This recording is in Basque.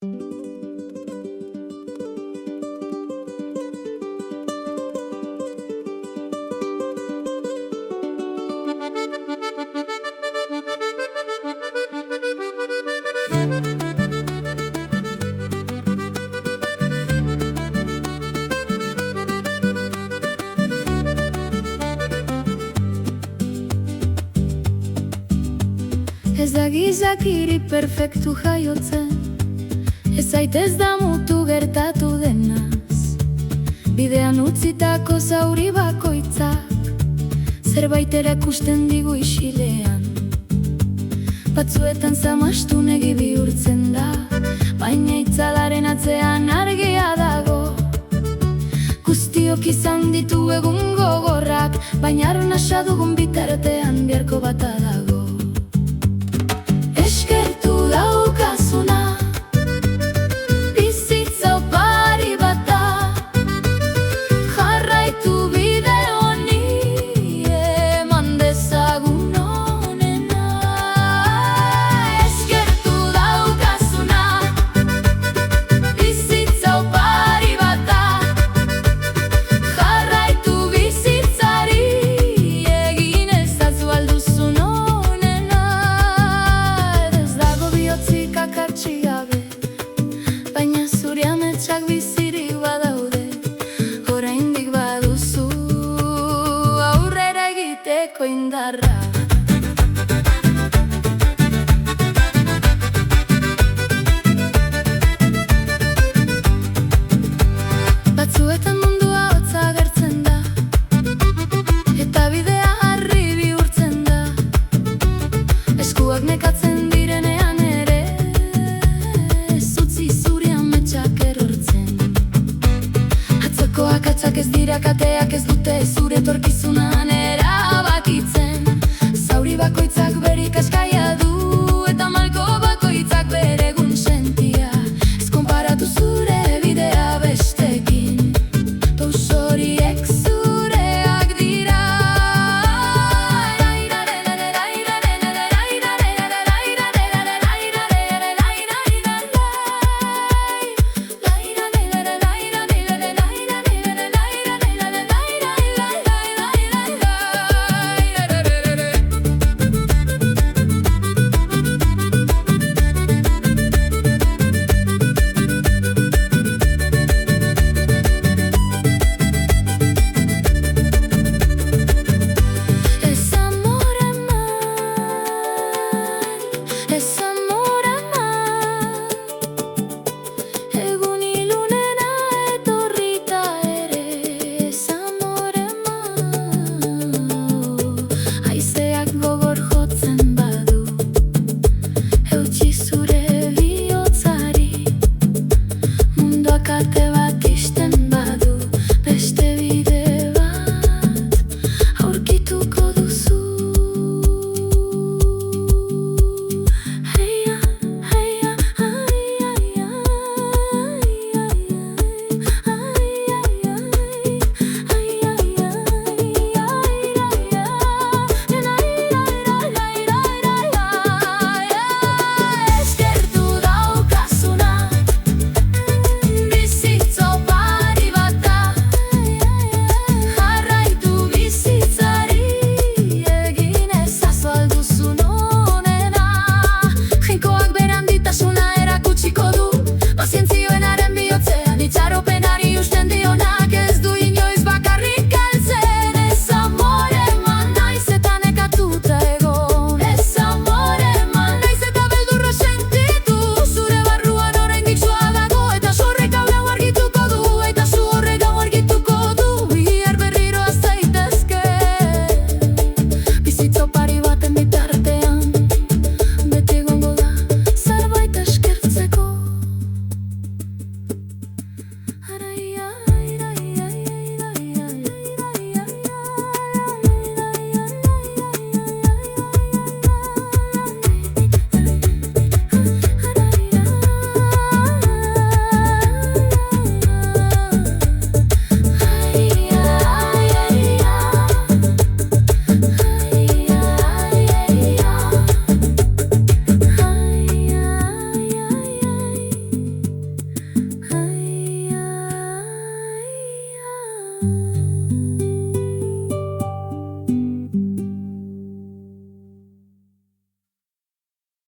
Ez da gizakiri perfektu jaiotzen, ez zaitez da mutu gertatu denaz. Bidean utzitako zauri bakoitzak zerbait erakusten digu isilean. Batzuetan zamastu negi bihurtzen da, baina itzalaren atzean argia dago. Guztiok izan ditu egun gogorrak, baina arnasa dugun bitartean biharko bata dago. Eskertu daukazuna, bizitza opari bata, jarraitu bide honi, eman dezagun onena. Eskertu daukazuna, bizitza opari bata, jarraitu bizitzari, egin ezazu alduzun onena. Ez dago bihotzik akartxi gabe, baina zure ametsak bizirik badaude. Oraindik baduzu aurrera egiteko indarra. Batzuetan mundua hotza agertzen da, eta bidea harri bihurtzen da. Eskuak nekatzen direnean ere, ez utzi zure ametsak erortzen. Atzoko akatsak ez dira kateak, ez dute zure etorkizunan erabakitzen. Zauri bakoitzak bere ikaskaia du, eta malko bakoitzak bere egun sentia. Ez konparatu zure bidea bestekin, paus horiek zureak dira. Ez amor eman, egun ilunena etorrita ere. Ez amor eman, haizeak gogor jotzen badu, eutsi zure bihotzari, munduak ate